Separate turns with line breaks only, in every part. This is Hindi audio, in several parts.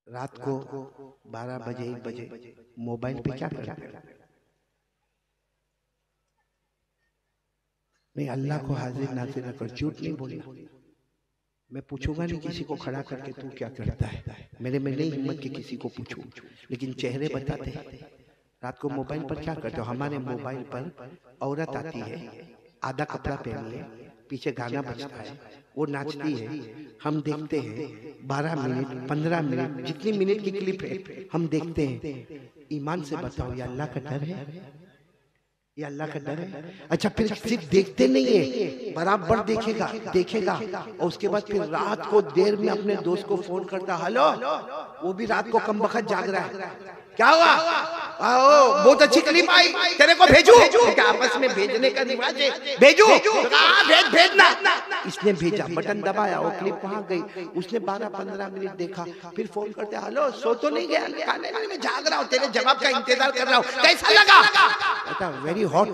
रात को 12 बजे 1 बजे मोबाइल पे क्या करते हैं? नहीं, अल्लाह को हाजिर नाजिर न कर, झूठ नहीं बोलना। मैं पूछूंगा नहीं किसी को खड़ा करके तू क्या करता है, मेरे में नहीं हिम्मत कि किसी को पूछूं, लेकिन चेहरे बताते हैं। रात को मोबाइल पर क्या करते हो? हमारे मोबाइल पर औरत आती है, आधा कपड़ा पहनी है, पीछे गाना बजता है, वो नाचती है, हम देखते हैं। 12 मिनट 15 मिनट जितनी मिनट की क्लिप है हम देखते हैं। ईमान से बताओ, ये अल्लाह का डर है? ये अल्लाह का डर है? अच्छा, फिर सिर्फ देखते नहीं है, बराबर देखेगा देखेगा और उसके बाद फिर रात को देर में अपने दोस्त को फोन करता, हेलो, वो भी रात को कम वक्त जाग रहा है, क्या हुआ? आओ, बहुत अच्छी क्लिप आई, तेरे को भेजू? क्या आपस में भेजने का रिवाज है? भेजू? भेजना। इसने भेजा, बटन दबाया, वो क्लिप वहां गई, उसने 12-15 मिनट देखा, फिर फोन करते, हेलो, सो तो नहीं गया? खाने में जाग रहा हूँ, तेरे जवाब का इंतजार कर रहा हूँ, कैसा लगा? Very hot.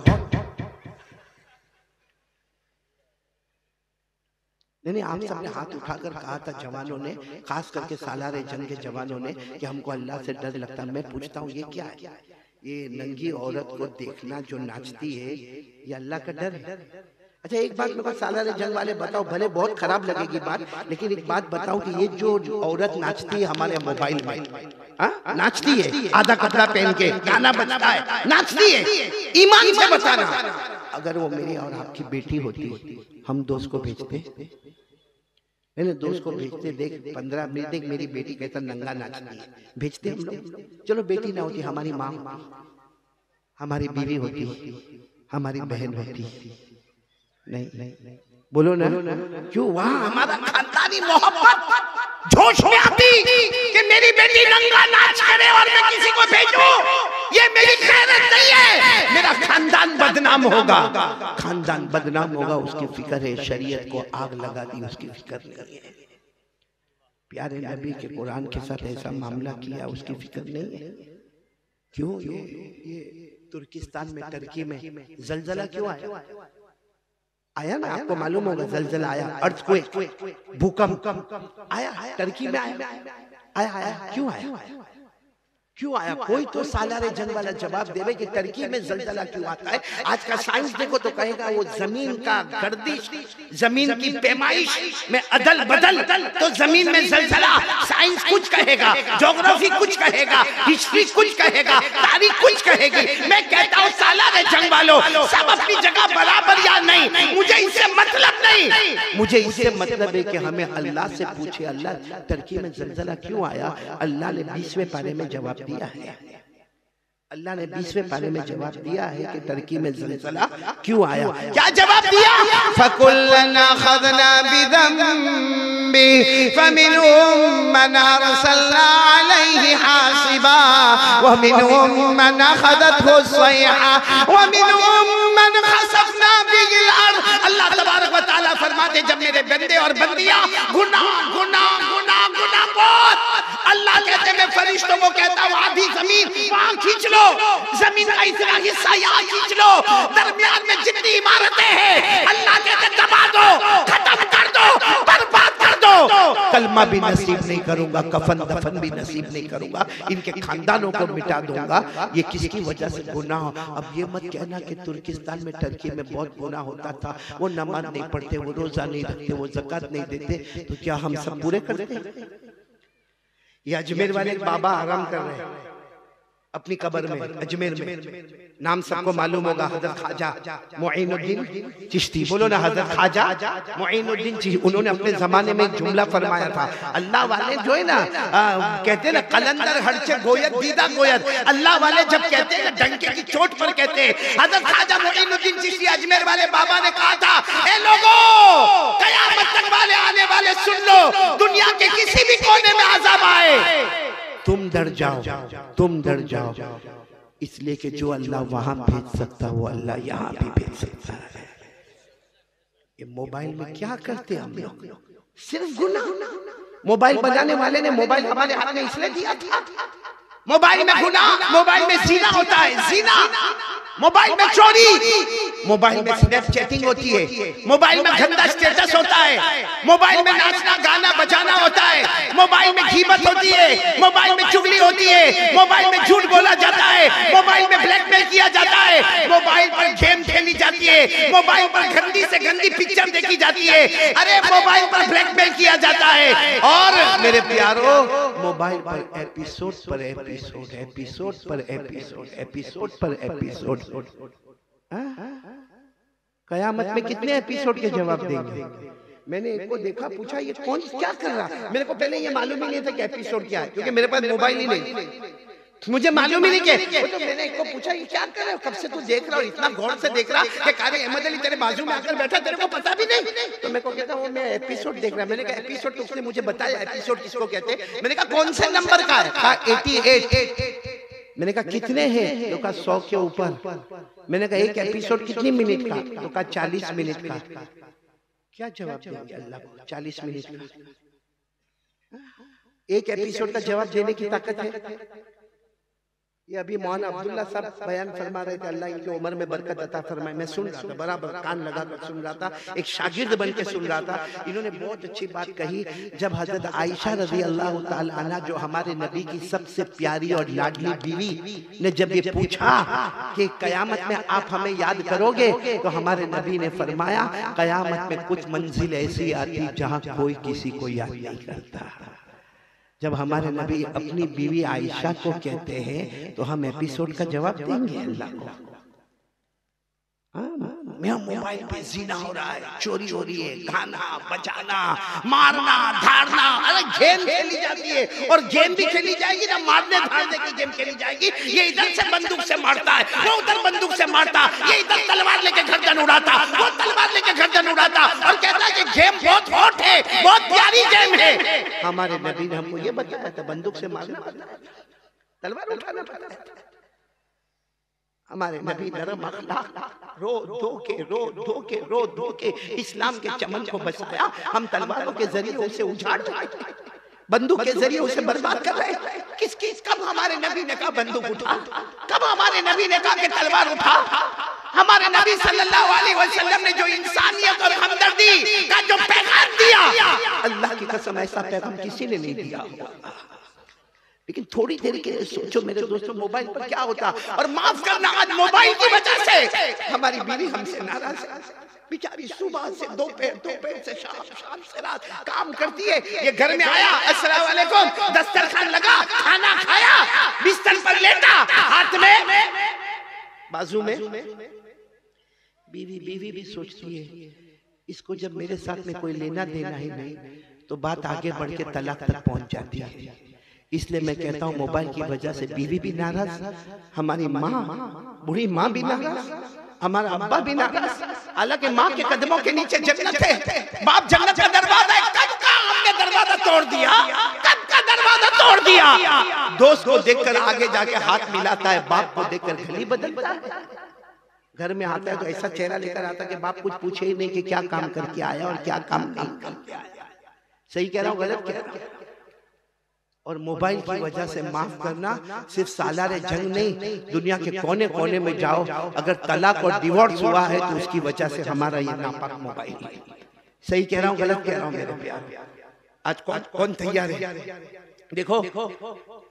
नहीं, आप सबने हाथ उठाकर कहा था जवानों ने, खास करके सालारे जंग के जवानों ने, कि हमको अल्लाह से डर लगता है। मैं पूछता हूँ, ये क्या है? ये नंगी औरत को देखना जो नाचती है, ये अल्लाह का डर है? अच्छा, एक बात मेरे को सालारे जंग वाले बताओ, भले बहुत खराब लगेगी बात, लेकिन एक बात बताओ कि ये जो औरत नाचती है हमारे मोबाइल में, नाचती है आधा कपड़ा पहन के, गाना बजता है, नाचती है, ईमान से बताना, अगर वो मेरी और आपकी बेटी होती, हम दोस्त को भेजते? नहीं, दोस्त को भेजते, देख 15 मिनट देख मेरी बेटी कैसा नंगा नाचती है, भेजते हम लोग। चलो बेटी ना होती, हमारी माँ, हमारी बीवी होती, हमारी बहन होती, नहीं बोलो ना, क्यों? वहां हमारा खानदानी मोहब्बत जोश में आती कि मेरी बेटी नंगा नाच करे और मैं किसी को भेजूं, ये मेरी खैरत नहीं है, मेरा खानदान बदनाम होगा, खानदान बदनाम होगा, उसकी फिक्र है। शरीयत को आग लगा दी, उसकी फिक्र नहीं है। प्यारे नबी के कुरान के साथ ऐसा मामला किया, उसकी फिक्र नहीं है। क्यों? ये तुर्किस्तान में, टर्की में जलजला क्यों आया ना? आपको मालूम होगा, जलजला आया, अर्थक्वेक, भूकंप आया, टर्की में आया। क्यों आया? क्यों आया? कोई तो सालारे जंग वाला जवाब देवे कि टर्की में जलजला क्यों आता है। आज का साइंस देखो तो कहेगा वो जमीन का गर्दिश, जमीन की पैमाइश में अदल बदल, तो जमीन में जलजला। साइंस कुछ कहेगा, ज्योग्राफी कुछ कहेगा, हिस्ट्री कुछ कहेगा, तारीख कुछ कहेगी। मैं कहता हूँ सालारे जंग वालों, सब अपनी जगह बराबर या नहीं, मुझे इससे मतलब नहीं। मुझे इससे मतलब है कि हमें अल्लाह से पूछे, अल्लाह टर्की में जलजला क्यों आया? अल्लाह ने 20वें पारे में जवाब दिया है। अल्लाह ने 20वें पारे में जवाब दिया है कि टर्की में ज़लज़ला क्यों आया। क्या जवाब दिया? फकुल्लना खज़ना बिदम्बी फमिनहुम मन अरसलना अलैहि हासिबा व मिनहुम मन अखज़तहु सयहा व मिनहुम मन खसफना बिहिल अर्द। अल्लाह तबारक व तआला फरमाते, जब मेरे बंदे और बंदियां गुनाह बहुत, अल्लाह कहते मैं फरिश्तों को कहता हूँ आधी जमीन वहां खींच लो, जमीन का इतना हिस्सा यहाँ खींच लो, दरमियान में जितनी इमारतें हैं अल्लाह कहते दबा दो, खत्म कर दो, बर्बाद कर दो। कलमा भी नसीब नहीं करूंगा, कफन दफन भी नसीब नहीं करूंगा, इनके खानदानों को मिटा दूंगा। ये किसकी वजह से गुनाह? अब ये मत कहना कि तुर्किस्तान में, टर्की में बहुत गुनाह होता था, वो नमाज नहीं पढ़ते, वो रोजा नहीं रखते, वो ज़कात नहीं देते, तो क्या हम सब पूरे करते? ये अजमेर वाले बाबा आराम कर रहे हैं अपनी कब्र में, अजमेर में। नाम सबको मालूम होगा, हजरत ख्वाजा मुईनुद्दीन चिश्ती। बोलो ना, हजरत ख्वाजा मुईनुद्दीन चिश्ती। उन्होंने अपने जमाने में एक जुमला फरमाया था, अल्लाह वाले जो है ना, कहते ना कलंदर हरचे गोयत दीदा गोयत, अल्लाह वाले जब कहते हैं डंके की चोट पर कहते हैं। हजरत ख्वाजा मुईनुद्दीन चिश्ती अजमेर वाले बाबा ने कहा था, ए लोगों, कयामत तक वाले आने वाले सुन लो, दुनिया के किसी भी कोने में अज़ाब आए, तुम डर जाओ, तुम डर जाओ, इसलिए कि जो अल्लाह वहां भेज सकता है वो अल्लाह यहाँ भी भेज सकता है। ये मोबाइल में क्या करते हैं हम लोग? सिर्फ गुनाह। मोबाइल बनाने वाले ने मोबाइल हमारे हाथ में इसलिए दिया था, मोबाइल में गुनाह, मोबाइल में जीना होता है, जीना मोबाइल में चोरी, मोबाइल में स्नैप चैटिंग होती है, मोबाइल में गंदा स्टेटस होता है, मोबाइल में नाचना गाना बजाना होता है, मोबाइल में गीबत होती है, मोबाइल में चुगली होती है, मोबाइल में झूठ बोला जाता है, मोबाइल में ब्लैकमेल किया जाता है, मोबाइल पर गेम खेली जाती है, मोबाइल पर गंदी से गंदी पिक्चर देखी जाती है, अरे मोबाइल पर ब्लैकमेल किया जाता है। और मेरे प्यारो मोबाइल पर एपिसोड पर एपिसोड, एपिसोड पर एपिसोड, एपिसोड पर एपिसोड। कयामत में कितने एपिसोड के जवाब देंगे? मैंने एक को देखा, पूछा ये कौन क्या कर रहा है? मेरे को पहले ये मालूम ही नहीं था कि एपिसोड क्या है, क्योंकि मेरे पास मोबाइल ही नहीं, मुझे मालूम ही नहीं कि तो मैंने एक को पूछा ये क्या कर रहा है, कब से तू देख रहा हो, इतना गौर से देख रहा कि कारी अहमद अली तेरे बाजू में आकर बैठा, तेरे को पता भी नहीं। तो मेरे को कहता वो मैं एपिसोड देख रहा। मैंने कहा एपिसोड? तो उसने मुझे बताया एपिसोड किसको कहते हैं। मैंने कहा कौन से नंबर का है? कहा 88। मैंने कहा कितने हैं? तो कहा 100 के ऊपर। मैंने कहा एक एपिसोड कितनी मिनट का? तो कहा 40 मिनट का। क्या जवाब देंगे अल्लाह को? 40 मिनट का एक एपिसोड का जवाब देने की ताकत है? ये अभी मौलाना अब्दुल्ला साहब बयान फरमा रहे थे, अल्लाह इनकी उम्र में बरकत अता फरमाए। मैं सुन रहा था, बराबर कान लगा कर सुन रहा था, एक शागिर्द बन के सुन रहा था। इन्होंने बहुत अच्छी बात कही। जब हजरत आयशा रज़ी अल्लाह तआला अन्हा, जो हमारे नबी की सबसे प्यारी और लाडली बीवी, ने जब ये पूछा कि कयामत में आप हमें याद करोगे, तो हमारे नबी ने फरमाया कयामत में कुछ मंजिल ऐसी आती जहाँ कोई किसी को याद नहीं करता। जब हमारे नबी अपनी बीवी आयशा को कहते हैं तो हम एपिसोड का जवाब देंगे अल्लाह को? मोबाइल पे जीना हो रहा है, चोरी हो रही है, गाना बजाना, मारना धारना, अरे गेम खेली जाती है, और गेम भी खेली जाएगी ना, मारने धारने की गेम खेली जाएगी। ये इधर से बंदूक से मारता है, वो उधर बंदूक से मारता, ये इधर तलवार लेके गर्दन उड़ाता, वो तलवार लेके गर्दन उड़ाता, और कहता है कि गेम बहुत हॉट है, बहुत प्यारी गेम है। हमारे नबी ने हमको ये बताया था बंदूक से मारना, तलवार उठाना। हमारे नबी नरम अखलाक, रो धो के इस्लाम के चमन को बचाया। हम तलवारों के जरिए उसे उजाड़ रहे हैं, बंदूक के जरिए उसे बर्बाद कर रहे हैं। कब हमारे नबी ने कहा बंदूक उठा? कब हमारे नबी ने कहा कि तलवार उठा? हमारे नबी सल्लल्लाहु अलैहि वसल्लम ने जो इंसानियत और हमदर्दी का जो पैगाम दिया, अल्लाह की कसम ऐसा पैगाम किसी ने नहीं दिया। लेकिन थोड़ी देर के लिए सोचो मेरे दोस्तों, मोबाइल पर क्या होता। और माफ करना, आज मोबाइल की वजह से हमारी बीवी हमसे नाराज है। बेचारी सुबह से दोपहर से शाम से रात काम करती है। ये घर में आया, अस्सलाम वालेकुम, दस्तरखान लगा, खाना खाया, बिस्तर पर लेटा, हाथ में बाजू में बीवी भी सोचती है इसको जब मेरे साथ में कोई लेना देना ही नहीं, तो बात आगे बढ़ के तलाक तक पहुंच जाती है। इसलिए मैं कहता हूँ मोबाइल की वजह से बीवी भी नाराज, हमारी माँ, बूढ़ी माँ भी नाराज, हमारा अब्बा भी नाराज। हालांकि माँ के कदमों के नीचे जन्नत है, बाप जन्नत का दरवाजा है। कब का हमने दरवाजा तोड़ दिया, कब का दरवाजा तोड़ दिया। दोस्त को देखकर आगे जाके हाथ मिलाता है, बाप को देखकर गली बदलता है। घर में आता है तो ऐसा चेहरा लेकर आता है कि बाप कुछ पूछे ही नहीं कि क्या काम करके आया और क्या काम नहीं करके आया। सही कह रहा हूँ, गलत कह रहा हूँ? और मोबाइल की वजह से माफ करना, सिर्फ सालारे जंग नहीं, दुनिया के कोने कोने में जाओ, अगर तलाक और डिवोर्स हुआ है तो उसकी वजह से हमारा ये नापाक मोबाइल है। सही कह रहा हूँ, गलत कह रहा हूँ मेरे प्यार? आज कौन तैयार है? देखो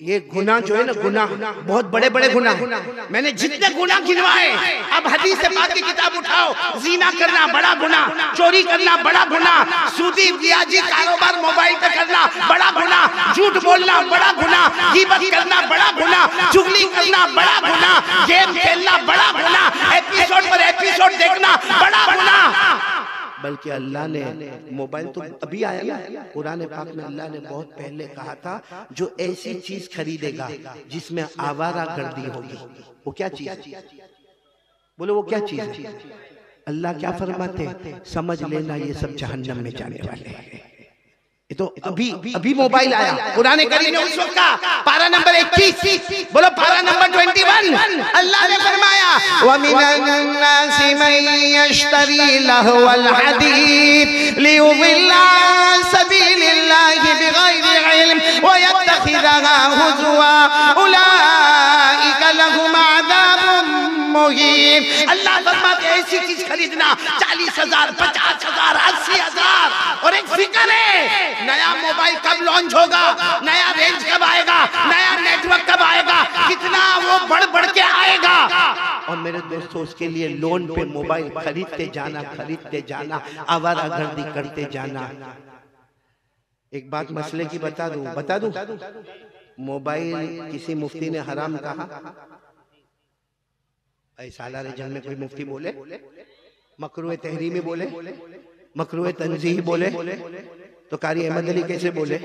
ये गुनाह जो है ना, गुनाह बहुत बड़े बड़े गुनाह। मैंने जितने गुनाह गिनवाए, अब हदीस से पाक की किताब उठाओ, जीना करना बड़ा गुनाह, चोरी करना बड़ा गुनाह, सूदी ब्याजी कारोबार मोबाइल पे करना बड़ा गुनाह, झूठ बोलना बड़ा गुनाह, गीबत करना बड़ा गुनाह, चुगली करना बड़ा गुनाह, गेम खेलना बड़ा गुनाह, एपिसोड पर एपिसोड देखना बड़ा गुनाह। बल्कि अल्लाह ने मोबाइल तो अभी आया ना, कुरान पाक में अल्लाह ने बहुत पहले कहा था, जो ऐसी चीज खरीदेगा जिसमें आवारा गर्दी होगी, वो क्या चीज है? बोलो वो क्या चीज है? अल्लाह क्या फरमाते? समझ लेना ये सब जहन्नम में जाने वाले हैं। ये तो अभी मोबाइल आया, कुरान करीम ने उस वक्त का पारा नंबर 21, बोलो पारा नंबर 21, अल्लाह ने फरमाया वमिनन नासि मन यश्तरी लहवल हदीस लियुदिल्ला अन सबीलिल्लाहि बिगैरि इल्म व यत्तखिज़हा हुज़वा उलाइका लहुम अज़ाबुम मुहीन। करीम। अल्लाह फरमाते ऐसी चीज खरीदना 40,000, 50,000, 80,000। और एक फिक्र है, नया मोबाइल कब लॉन्च होगा, नया रेंज कब आएगा, नया नेटवर्क कब आएगा, कितना वो बढ़ बढ़ के आएगा। और मेरे दोस्तों उसके लिए लोन पे मोबाइल खरीदते जाना, आवारागर्दी करते जाना। एक बात मसले की बता दूं, मोबाइल किसी मुफ्ती ने हराम कहा? सालारे जंग में कोई मुफ्ती बोले? मकरूह तहरीमी बोले, मकरूह तंजीह बोले, तो कारी अहमद अली कैसे बोले?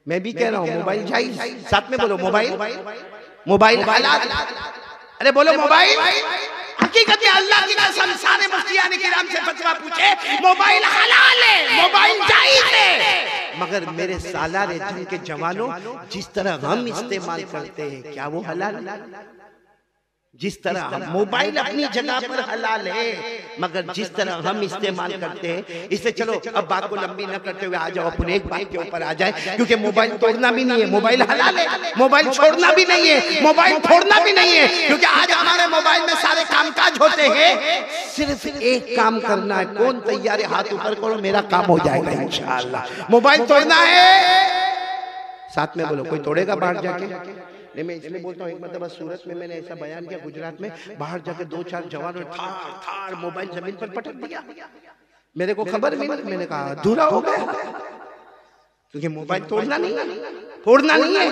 मैं भी कह रहा हूँ मोबाइल जायज, साथ में बोलो मोबाइल हलाल। अरे बोलो मोबाइल। हकीकत में अल्लाह की कसम सारे मुफ्तियान किराम से फतवा पूछे, मोबाइल हलाल है, मोबाइल जायज है। मगर मेरे सालारे जंग के जवानों, जिस तरह हम इस्तेमाल करते हैं क्या वो हलाल? जिस तरह मोबाइल अपनी जगह पर हलाल है, मगर जिस तरह हम इस्तेमाल करते हैं, इससे चलो अब बात को लंबी न करते हुए आ जाओ अपने एक बात के ऊपर आ जाए, क्योंकि मोबाइल तोड़ना भी नहीं है, मोबाइल हलाल है, मोबाइल छोड़ना भी नहीं है, मोबाइल फोड़ना भी नहीं है, क्योंकि आज हमारे मोबाइल में सारे कामकाज होते हैं, सिर्फ एक काम करना है। कौन तैयार है? हाथ ऊपर करो, मेरा काम हो जाएगा इंशाअल्लाह। मोबाइल तोड़ना है, साथ में बोलो। कोई तोड़ेगा बाहर जाके? नहीं, मैं इसलिए बोलता हूँ, एक मतलब सूरत में मैंने ऐसा बयान किया, गुजरात में बाहर जाके 2-4 जवानों ने थार मोबाइल जमीन पर पटक दिया। मेरे को खबर मिली, मैंने कहा अधूरा हो गया, क्योंकि मोबाइल तोड़ना नहीं है, फोड़ना नहीं है,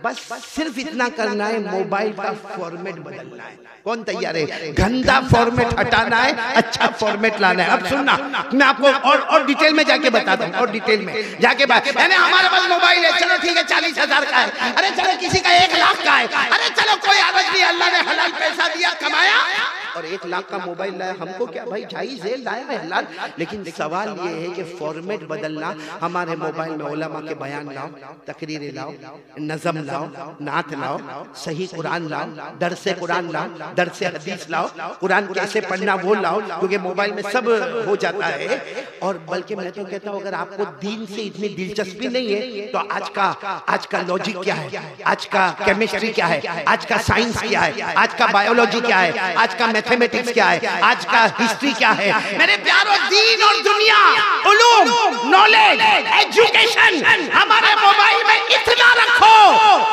बस सिर्फ इतना करना है, मोबाइल का फॉर्मेट बदलना है। कौन तैयार है? गंदा फॉर्मेट हटाना है, अच्छा फॉर्मेट लाना है। अब सुनना, मैं आपको और डिटेल में जाके बताता हूँ, और डिटेल में जाके बात। हमारे पास मोबाइल है, चलो ठीक है 40,000 का है, अरे चलो किसी का 1 लाख का है, अरे चलो कोई हरज नहीं, अल्लाह ने हलाल पैसा दिया, कमाया और 1 लाख का मोबाइल लाया, हमको क्या भाई, जायज है, लाया है हलाल। लेकिन सवाल ये है कि फॉर्मेट बदलना। हमारे मोबाइल में उलमा के बयान लाओ, तकरीरें लाओ, नज़म लाओ, नात लाओ, सही कुरान लाओ, दरसे कुरान लाओ, दरसे हदीस लाओ, कुरान कैसे पढ़ना वो लाओ, क्योंकि मोबाइल में सब हो जाता है। और बल्कि मैं तो कहता हूँ, अगर आपको दीन से इतनी दिलचस्पी नहीं है तो आज का लॉजिक क्या है, आज का केमिस्ट्री क्या है, आज का साइंस क्या है, आज का बायोलॉजी क्या है, आज का मैथमेटिक्स क्या है, आज का हिस्ट्री क्या है, मेरे प्यारों, दीन और दुनिया, उलूम, नॉलेज, एजुकेशन हमारे मोबाइल में इतना रखो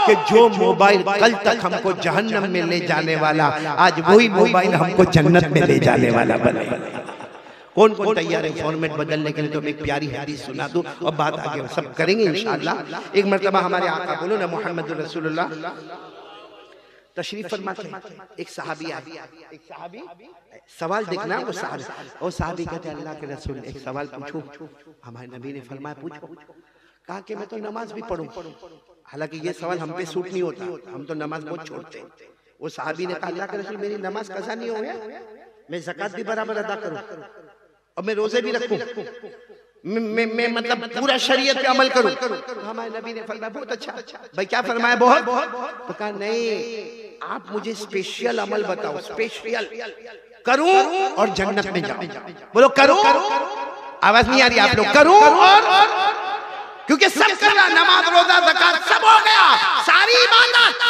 कि जो मोबाइल कल तक हमको जहन्नम में ले जाने वाला, आज वही मोबाइल हमको जन्नत में ले जाने वाला बने। कौन कौन तैयार है फॉर्मेट बदलने के लिए? तो मैं एक प्यारी हदीस सुना दूं और बात आगे सब करेंगे इंशाअल्लाह। एक मर्तबा हमारे आका, बोलो ना मोहम्मद रसूलुल्लाह, तशरीफ फरमा थे। एक सहाबी सवाल देखना, वो सहाबी कहते अल्लाह के रसूल एक सवाल पूछूं? हमारे नबी ने फरमाया पूछो। कहा कि मैं तो नमाज भी पढ़ूं। हालांकि ये सवाल हम पे सूट नहीं होता, हम तो नमाज बहुत छोड़ते हैं। वो सहाबी ने कहा अल्लाह के रसूल मेरी नमाज कज़ा नहीं हो गया, मैं ज़कात भी बराबर अदा करूं और मैं रोजे भी रखूं, मैं मतलब पूरा शरीयत पे अमल करूं। हमारे नबी ने फरमाया बहुत अच्छा। भाई क्या फरमाया? बहुत। तो कहा नहीं, आप मुझे स्पेशल अमल बताओ, स्पेशल करूं और जन्नत में जाऊं। बोलो करूं, आवाज नहीं आ रही आप लोग, करूं और क्योंकि सब करना, नमाज रोजा ज़कात सब हो गया, सारी इबादत,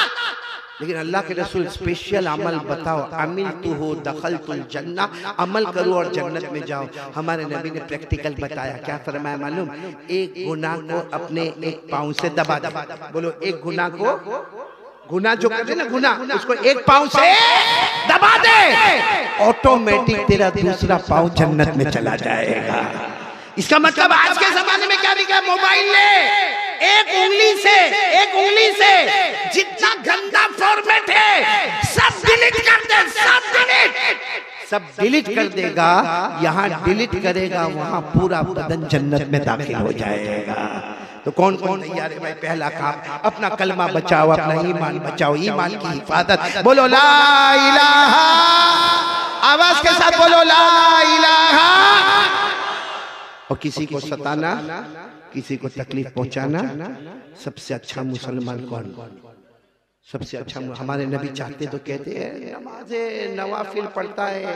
लेकिन अल्लाह के रसूल स्पेशल अमल बताओ। अमिल तू हो दखल तुल जन्ना, अमल करो और जन्नत में जाओ। हमारे नबी ने प्रैक्टिकल बताया। क्या फरमाया मालूम? एक गुनाह को अपने एक पाँव से दबा दे। बोलो, एक गुनाह को, गुनाह जो करते ना गुनाह, उसको एक पाँव से दबा दे, ऑटोमेटिक तेरा दूसरा पाँव जन्नत में चला जाएगा। इसका मतलब आज के जमाने में क्या दिखा? मोबाइल ने एक उंगली से जितना गंदा फॉर्मेट है सब डिलीट कर दे, सब डिलीट कर देगा। यहाँ डिलीट करेगा, वहाँ पूरा बदन जन्नत में दाखिल हो जाएगा। तो कौन कौन तैयार है भाई? पहला काम, अपना कलमा बचाओ, अपना ईमान बचाओ, ईमान की हिफाजत। बोलो ला इलाहा, आवाज के साथ बोलो ला इलाहा। और किसी को सताना, किसी को तकलीफ पहुंचाना, सबसे अच्छा मुसलमान कौन? सबसे अच्छा हमारे नबी चाहते तो कहते हैं नमाज़े नवाफिल पढ़ता है,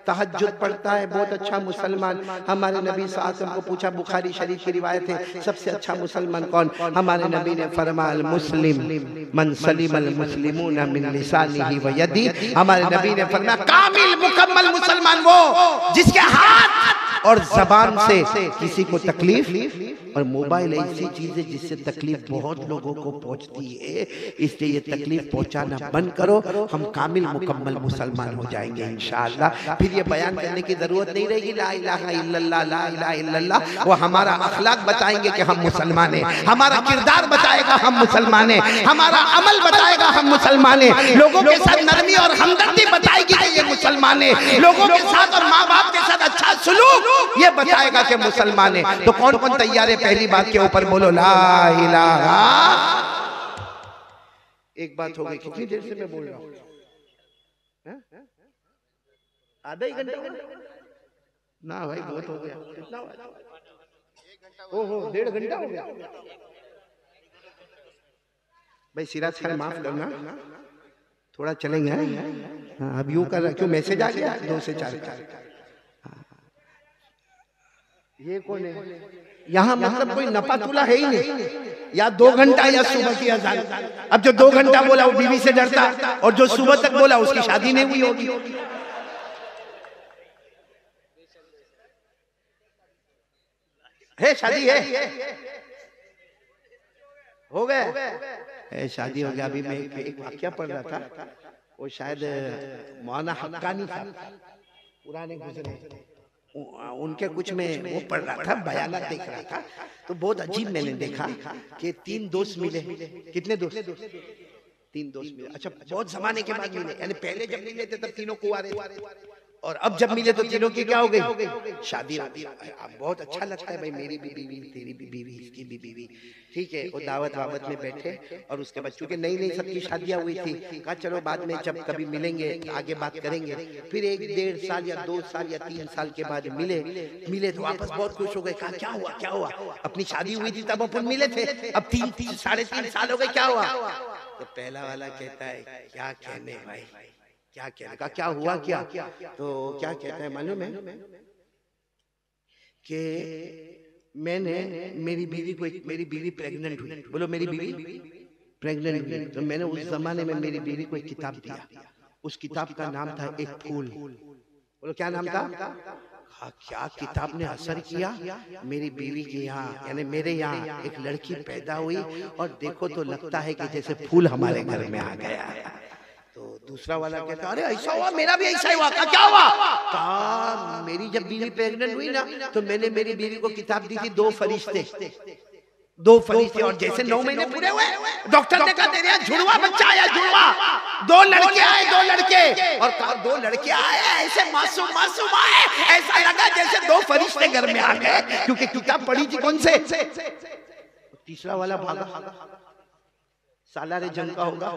तहज्जुद पढ़ता है, बहुत अच्छा मुसलमान। हमारे नबी सल्लल्लाहु अलैहि वसल्लम को पूछा, बुखारी शरीफ की रिवायत है, सबसे अच्छा मुसलमान कौन? हमारे नबी ने फरमाया मुस्लिम मन सलिमल मुस्लिमून मिन लिसानिही व यदिही। हमारे नबी ने फरमाया कामिल मुकम्मल मुसलमान वो जिसके हाथ और जबान से किसी को तकलीफ, और मोबाइल ऐसी चीज है जिससे तकलीफ बहुत लोगों को पहुंचती है, इसलिए ये तकलीफ पहुंचाना बंद करो, हम कामिल मुकम्मल मुसलमान हो जाएंगे इंशाअल्लाह। फिर ये बयान करने की जरूरत नहीं रहेगी ला इलाहा इल्लल्लाह, ला इलाहा इल्लल्लाह। वो हमारा अखलाक बताएंगे कि हम मुसलमान हैं, हमारा किरदार बताएगा हम मुसलमान हैं, हमारा अमल बताएगा हम मुसलमान हैं, लोगों के साथ नरमी और हमदर्दी बताएगी कि ये मुसलमान है, लोगों के साथ और माँ बाप के साथ अच्छा सुलूक ये बताएगा कि मुसलमान है। तो कौन कौन तैयार है पहली बात के ऊपर? बोलो ला इलाहा। एक बात हो गई, कितनी देर से मैं बोल रहा हूं? आधा ही घंटा ना भाई, बहुत हो गया। कितना? ओहो 1.5 घंटा हो गया भाई। सिराज खान माफ करना, थोड़ा चलेंगे। अब यूं कर रहा, क्यों मैसेज आ गया 2 से 4। ये कौन है? यहाँ मतलब कोई नपातुला है ही नहीं, या 2 घंटा या सुबह की अजान। अब जो 2 घंटा बोला वो बीवी से डरता, और जो सुबह तक बोला उसकी शादी नहीं हुई होगी। है शादी है, हो गए शादी हो गया। अभी मैं एक वाक्या पढ़ रहा था, वो शायद मौलाना हक्कानी साहब पुराने गुजरे, उनके कुछ में वो पढ़ रहा था, बयाना देख रहा था, तो बहुत अजीब मैंने देखा कि 3 दोस्त मिले। कितने दोस्त? 3 दोस्त मिले। अच्छा, बहुत जमाने के बाद मिले, यानी पहले जब मिले थे तब तीनों कुंवारे थे, और अब जब मिले तो तीनों की क्या हो गई? शादी हो गई। अब बहुत अच्छा लगता है भाई, मेरी भी बीवी, तेरी भी बीवी, इसकी भी बीवी, ठीक है। वो दावत वावत में बैठे, और उसके बाद चूंकि नई नई सबकी शादियां हुई थी, कहा चलो बाद में जब कभी मिलेंगे आगे बात करेंगे। फिर 1 1.5 साल या 2 साल या 3 साल के बाद मिले तो वापस बहुत खुश हो गए। कहा क्या हुआ क्या हुआ? अपनी शादी हुई थी तब अपन मिले थे, अब 3 साढ़े 3 साल हो गए, क्या हुआ? तो पहला वाला कहता है क्या कहने भाई, क्या कहने का, क्या हुआ क्या? तो क्या कहता है मालूम है कि मैंने मेरी बीवी प्रेग्नेंट हुई। बोलो मेरी बीवी प्रेग्नेंट हुई, तो मैंने उस जमाने में मेरी बीवी को एक किताब दिया। उस किताब का नाम था एक फूल। बोलो क्या नाम था? हाँ, क्या किताब ने असर किया? मेरी बीवी के यहाँ, यानी मेरे यहाँ एक लड़की पैदा हुई, और देखो तो लगता है कि जैसे फूल हमारे घर में आ गया है। तो दूसरा वाला कहता अरे ऐसा हुआ, मेरा भी ऐसा ही हुआ। क्या हुआ? कहा मेरी जब बीवी प्रेग्नेंट हुई ना, तो मैंने मेरी बीवी को किताब दी थी 2 फरिश्ते, और जैसे 9 महीने पूरे हुए, डॉक्टर ने कहा तेरे यहाँ जुड़वा बच्चा आया, जुड़वा, 2 लड़के आए, 2 लड़के, और कहा 2 लड़के आए, ऐसे मासूम आए, ऐसा लगा जैसे 2 फरिश्ते घर में आ गए, क्योंकि किताब पढ़ी थी कौन से? तीसरा वाला भागा, सालारे जंग का होगा,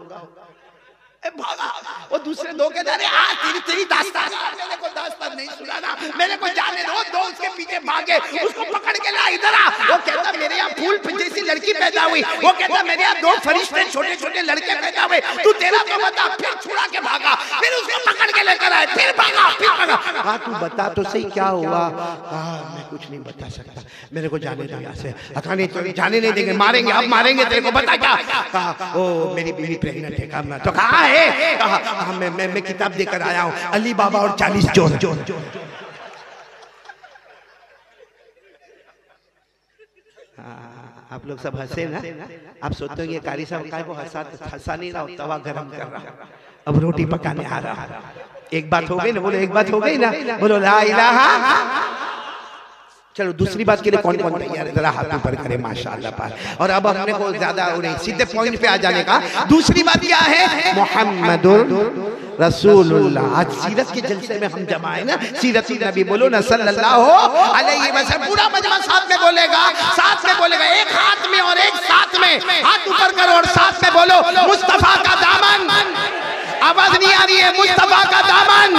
भागा। वो दूसरे 2 के तेरी दास्तान, मेरे को दास्तान नहीं सुनाना, मेरे को जाने दो। 2 उसके पीछे भागे, उसको पकड़ के ला इधर आ। वो कहता मेरे यहाँ फूल जैसी लड़की पैदा हुई, वो कहता मेरे यहाँ 2 फरिश्ते छोटे छोटे लड़के पैदा हुए, तू तेरा तो बता। फिर छुड़ा के भागा, फिर उसको पकड़ के लेकर आए, फिर भागा। हाँ तू बता तो सही क्या हुआ? मैं कुछ नहीं बता सकता, मेरे को जाने दो यहाँ से। नहीं तो जाने नहीं देंगे, मारेंगे, अब मारेंगे तेरे को, बता क्या? कहा ओ मेरी बीवी प्रेग्नेंट है। कहा तो कहा है? कहा मैं किताब देकर आया हूँ, अली बाबा और 40 चोर। आप लोग सब हंसे ना? आप सोचते हो ये कारी साहब काय को हंसा नहीं रहा, तवा गरम कर रहा, अब रोटी पकाने आ रहा। एक बात हो गई ना? बोलो एक बात हो गई ना? बोलो ला इलाहा। चलो दूसरी बात के लिए कौन कौन तैयार है? जरा हाथ ऊपर करे माशाअल्लाह पाक। और अब हमने को ज्यादा उन्हें सीधे पॉइंट पे आ जाने का। दूसरी बात क्या है? मुहम्मदुर रसूलुल्लाह। आज सीरत के जलसे में हम जमा है ना, सीरत नबी बोलो ना सल्लल्लाहु अलैहि वसल्लम। पूरा मजमा साथ में बोलेगा, एक हाथ में और एक साथ में, हाथ ऊपर करो और साथ में बोलो मुस्तफा का दामन। आवाज नहीं आ रही है? मुस्तफा का दामन,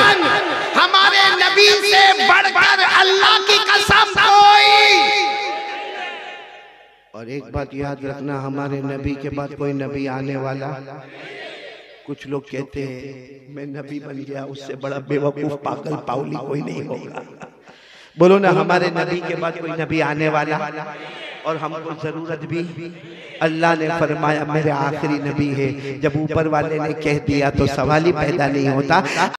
हमारे नबी से बढ़कर अल्लाह की कसम कोई। और एक बात याद रखना, हमारे नबी के बाद कोई नबी आने वाला, कुछ लोग कहते हैं मैं नबी बन गया, उससे बड़ा बेवकूफ पागल पाउली कोई नहीं होगा। बोलो ना, हमारे नबी के बाद कोई नबी आने वाला, और हमको जरूरत भी। अल्लाह ने फरमाया मेरे आखिरी नबी है। जब ऊपर वाले ने कह दिया तो सवाल ही पैदा नहीं होता।